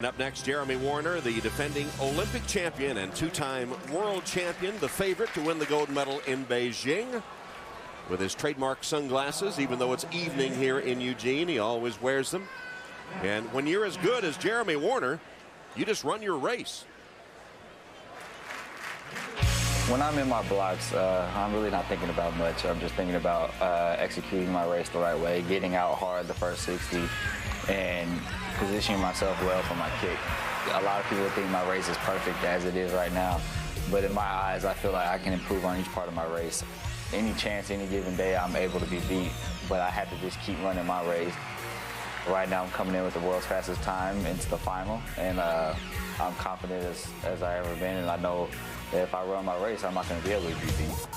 Up next, Jeremy Wariner, the defending Olympic champion and two-time world champion, the favorite to win the gold medal in Beijing. With his trademark sunglasses, even though it's evening here in Eugene, he always wears them. And when you're as good as Jeremy Wariner, you just run your race. When I'm in my blocks, I'm really not thinking about much. I'm just thinking about executing my race the right way, getting out hard the first 60, and positioning myself well for my kick. A lot of people think my race is perfect as it is right now, but in my eyes, I feel like I can improve on each part of my race. Any chance, any given day, I'm able to be beat, but I have to just keep running my race. Right now, I'm coming in with the world's fastest time into the final, and I'm confident as I've ever been, and I know that if I run my race, I'm not going to be able to be beat.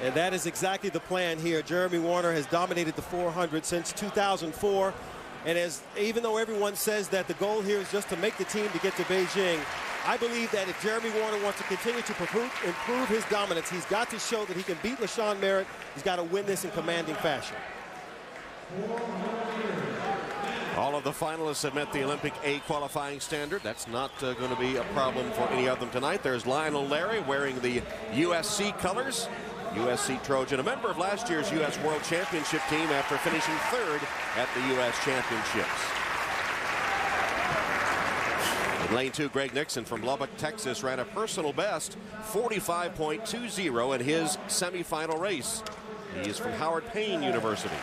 And that is exactly the plan here. Jeremy Wariner has dominated the 400 since 2004. And even though everyone says that the goal here is just to make the team to get to Beijing, I believe that if Jeremy Wariner wants to continue to improve his dominance, he's got to show that he can beat LaShawn Merritt. He's got to win this in commanding fashion. All of the finalists have met the Olympic A qualifying standard. That's not going to be a problem for any of them tonight. There's Lionel wearing the USC colors. USC Trojan, a member of last year's U.S. World Championship team after finishing third at the U.S. Championships. In lane 2, Greg Nixon from Lubbock, Texas, ran a personal best 45.20 in his semifinal race. He is from Howard Payne University.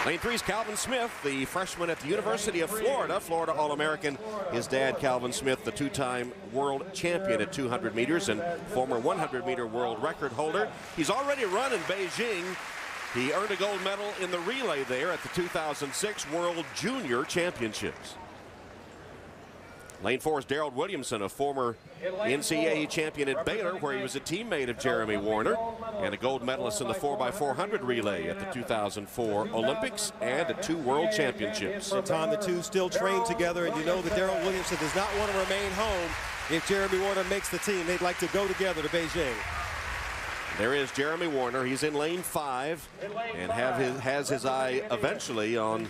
Lane 3 is Calvin Smith, the freshman at the University of Florida, Florida All-American. His dad, Calvin Smith, the two-time world champion at 200 meters and former 100-meter world record holder. He's already run in Beijing. He earned a gold medal in the relay there at the 2006 World Junior Championships. Lane 4 is Darold Williamson, a former NCAA champion at Baylor, where he was a teammate of Jeremy Wariner, and a gold medalist in the 4x400 relay at the 2004 Olympics and at 2 World Championships. And Tom, the two still train together, and you know that Darold Williamson does not want to remain home if Jeremy Wariner makes the team. They'd like to go together to Beijing. There is Jeremy Wariner. He's in lane 5 and has his eye eventually on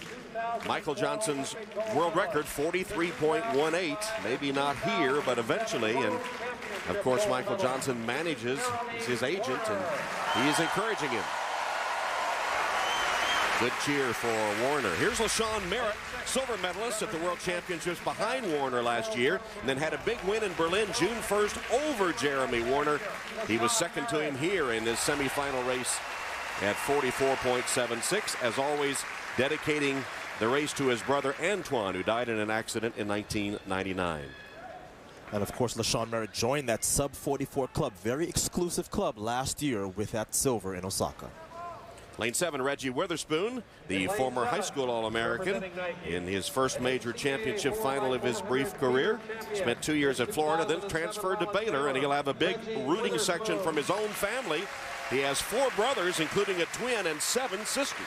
Michael Johnson's world record, 43.18. Maybe not here, but eventually. And of course, Michael Johnson manages, is his agent, and he is encouraging him. Good cheer for Wariner. Here's LaShawn Merritt, silver medalist at the World Championships behind Wariner last year, and then had a big win in Berlin June 1st over Jeremy Wariner. He was second to him here in his semifinal race at 44.76. As always, dedicating the race to his brother Antoine, who died in an accident in 1999. And of course, LaShawn Merritt joined that sub-44 club, very exclusive club last year with that silver in Osaka. Lane 7, Reggie Witherspoon, the former high school All-American, in his first major championship final of his brief career. Spent 2 years at Florida, then transferred to Baylor, and he'll have a big rooting section from his own family. He has 4 brothers, including a twin, and 7 sisters.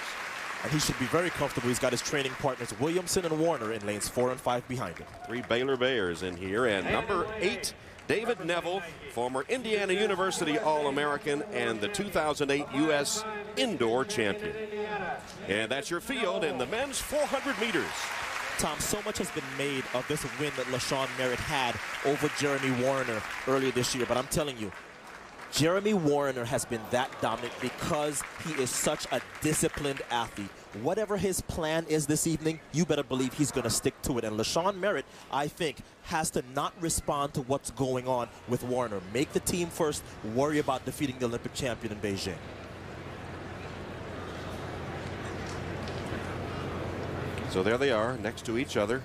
And he should be very comfortable. He's got his training partners, Williamson and Wariner, in lanes 4 and 5 behind him. 3 Baylor Bears in here, and number 8, David Neville, former Indiana University All-American and the 2008 U.S. Indoor Champion. And that's your field in the men's 400 meters. Tom, so much has been made of this win that LaShawn Merritt had over Jeremy Wariner earlier this year, but I'm telling you, Jeremy Wariner has been that dominant because he is such a disciplined athlete. Whatever his plan is this evening, you better believe he's going to stick to it. And LaShawn Merritt, I think, has to not respond to what's going on with Wariner. Make the team first, worry about defeating the Olympic champion in Beijing. So there they are, next to each other.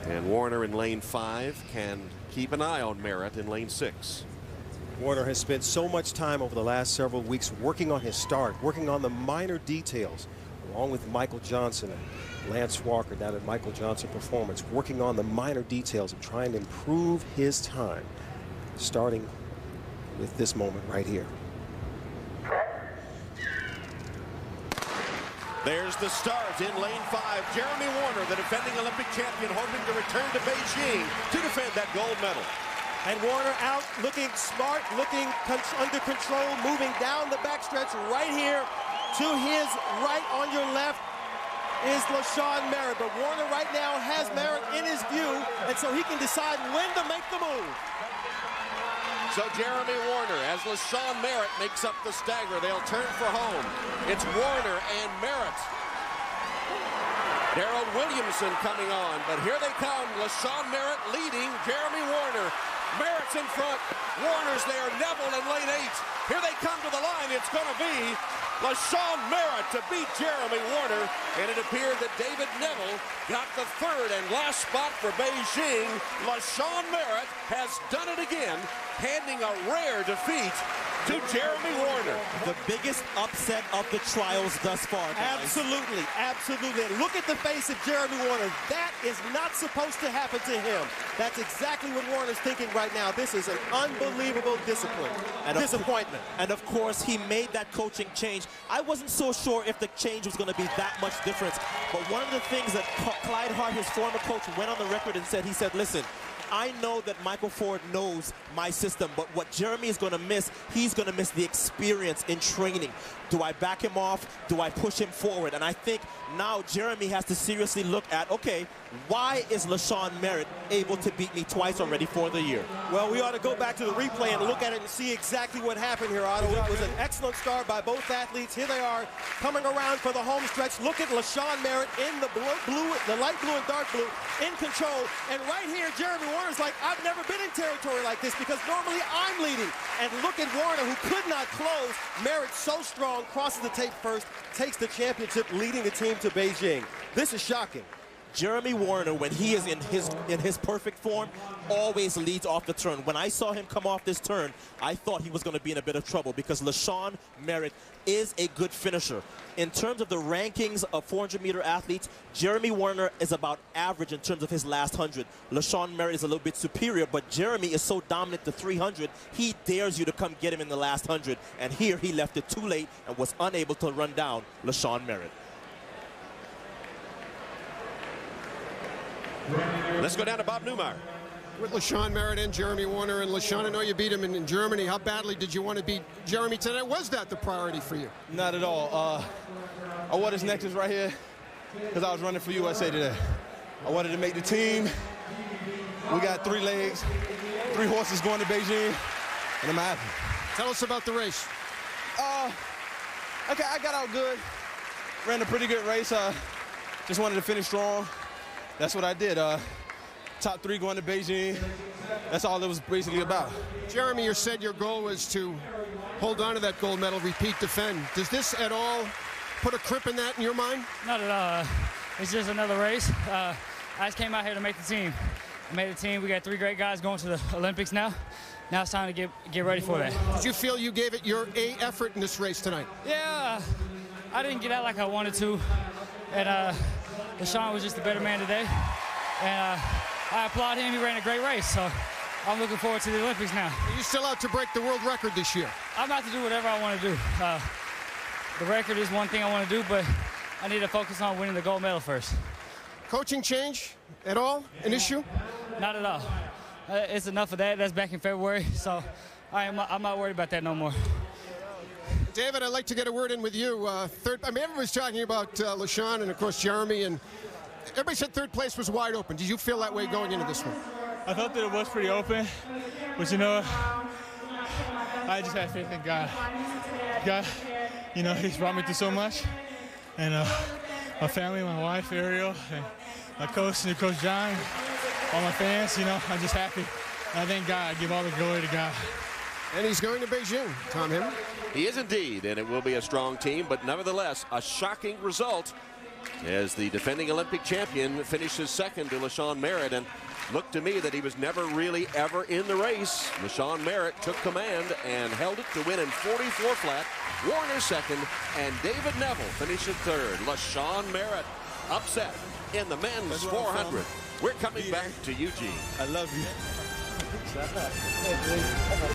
And Wariner in lane 5 can keep an eye on Merritt in lane 6. Wariner has spent so much time over the last several weeks working on his start, working on the minor details, along with Michael Johnson and Lance Walker, down at Michael Johnson Performance, working on the minor details of trying to improve his time, starting with this moment right here. There's the start in lane 5. Jeremy Wariner, the defending Olympic champion, hoping to return to Beijing to defend that gold medal. And Wariner out, looking smart, looking under control, moving down the backstretch right here to his right on your left. is LaShawn Merritt. But Wariner right now has Merritt in his view, and so he can decide when to make the move. So Jeremy Wariner, as LaShawn Merritt makes up the stagger, they'll turn for home. It's Wariner and Merritt. Darold Williamson coming on, but here they come. LaShawn Merritt leading Jeremy Wariner. Merritt's in front. Warner's there. Neville in lane 8. Here they come to the line. It's going to be LaShawn Merritt to beat Jeremy Wariner. And it appeared that David Neville got the third and last spot for Beijing. LaShawn Merritt has done it again, handing a rare defeat to Jeremy Wariner. The biggest upset of the trials thus far, guys. Absolutely, absolutely. And look at the face of Jeremy Wariner. That is not supposed to happen to him. That's exactly what Warner's thinking right now. This is an unbelievable disappointment. And of course, he made that coaching change. I wasn't so sure if the change was going to be that much difference. But one of the things that Clyde Hart, his former coach, went on the record and said, he said, listen, I know that Michael Ford knows my system, but what Jeremy is going to miss, he's going to miss the experience in training. Do I back him off? Do I push him forward? And I think now Jeremy has to seriously look at, okay, why is LaShawn Merritt able to beat me twice already for the year? Well, we ought to go back to the replay and look at it and see exactly what happened here, Otto. It was an excellent start by both athletes. Here they are coming around for the home stretch. Look at LaShawn Merritt in the light blue and dark blue in control. And right here, Jeremy Warner's like, I've never been in territory like this because normally I'm leading. And look at Wariner, who could not close. Merritt so strong, crosses the tape first, takes the championship, leading the team to Beijing. This is shocking. Jeremy Wariner, when he is in his perfect form, always leads off the turn. When I saw him come off this turn, I thought he was going to be in a bit of trouble because LaShawn Merritt is a good finisher. In terms of the rankings of 400-meter athletes, Jeremy Wariner is about average in terms of his last 100. LaShawn Merritt is a little bit superior, but Jeremy is so dominant to 300, he dares you to come get him in the last 100. And here he left it too late and was unable to run down LaShawn Merritt. Let's go down to Bob Newmeyer. With LaShawn Merritt and Jeremy Wariner. And LaShawn, I know you beat him in Germany. How badly did you want to beat Jeremy today? Was that the priority for you? Not at all. I wore this necklace right here because I was running for USA today. I wanted to make the team. We got 3 legs, 3 horses going to Beijing, and I'm happy. Tell us about the race. Okay, I got out good. Ran a pretty good race. Just wanted to finish strong. That's what I did. Top 3 going to Beijing. That's all it was basically about. Jeremy, you said your goal was to hold on to that gold medal, repeat, defend. Does this at all put a crimp in that in your mind? Not at all. It's just another race. I just came out here to make the team. I made the team. We got 3 great guys going to the Olympics now. Now it's time to get ready for that. Did you feel you gave it your A effort in this race tonight? Yeah, I didn't get out like I wanted to. And LaShawn was just a better man today. And I applaud him. He ran a great race. So I'm looking forward to the Olympics now. Are you still out to break the world record this year? I'm out to do whatever I want to do. The record is one thing I want to do, but I need to focus on winning the gold medal first. Coaching change at all an issue? Not at all. It's enough of that. That's back in February. So I'm not worried about that no more. David, I'd like to get a word in with you. Everybody's talking about LaShawn and, of course, Jeremy, and everybody said third place was wide open. Did you feel that way going into this one? I thought that it was pretty open, but, you know, I just had faith in God. God, you know, he's brought me through so much, and my family, my wife, Ariel, and my coach, and Coach John, all my fans, you know, I'm just happy. And I thank God. I give all the glory to God. And he's going to Beijing, Tom Him. He is indeed, and it will be a strong team, but nevertheless, a shocking result as the defending Olympic champion finishes second to LaShawn Merritt, and looked to me that he was never really ever in the race. LaShawn Merritt took command and held it to win in 44 flat. Wariner second, and David Neville finishes third. LaShawn Merritt upset in the men's 400. We're coming back to Eugene. I love you.